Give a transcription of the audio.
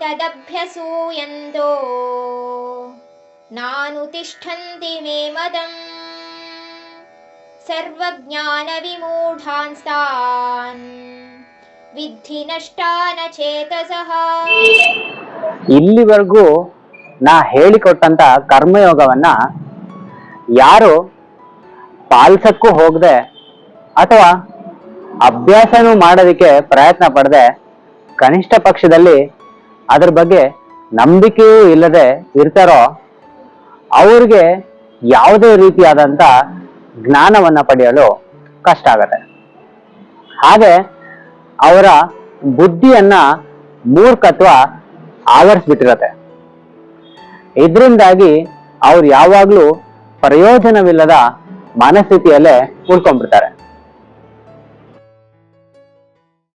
ತದಭ್ಯಸೂಯಂತೋ ನಾನುತಿಷ್ಠಂತಿ ಮೇ ಮದಂ ಸರ್ವಜ್ಞಾನವಿಮೂಢಾಂಸ್ತಾನ್ ವಿದ್ಧಿ ನಷ್ಟಾನ ಚೇತಸಃ. ಇಲ್ಲಿವರೆಗೂ ನಾ ಹೇಳಿಕೊಟ್ಟಂತ ಕರ್ಮಯೋಗವನ್ನ ಯಾರು ಪಾಲಿಸಕ್ಕೂ ಹೋಗದೆ ಅಥವಾ ಅಭ್ಯಾಸನೂ ಮಾಡೋದಕ್ಕೆ ಪ್ರಯತ್ನ ಪಡದೆ ಕನಿಷ್ಠ ಪಕ್ಷದಲ್ಲಿ ಅದ್ರ ಬಗ್ಗೆ ನಂಬಿಕೆಯೂ ಇಲ್ಲದೆ ಇರ್ತಾರೋ ಅವ್ರಿಗೆ ಯಾವುದೇ ರೀತಿಯಾದಂಥ ಜ್ಞಾನವನ್ನ ಪಡೆಯಲು ಕಷ್ಟ ಆಗತ್ತೆ. ಹಾಗೆ ಅವರ ಬುದ್ಧಿಯನ್ನ ಮೂರ್ಖತ್ವ ಆವರಿಸ್ಬಿಟ್ಟಿರತ್ತೆ. ಇದರಿಂದಾಗಿ ಅವ್ರು ಯಾವಾಗ್ಲೂ ಪ್ರಯೋಜನವಿಲ್ಲದ ಮನಸ್ಥಿತಿಯಲ್ಲೇ ಉಳ್ಕೊಂಡ್ಬಿಡ್ತಾರೆ.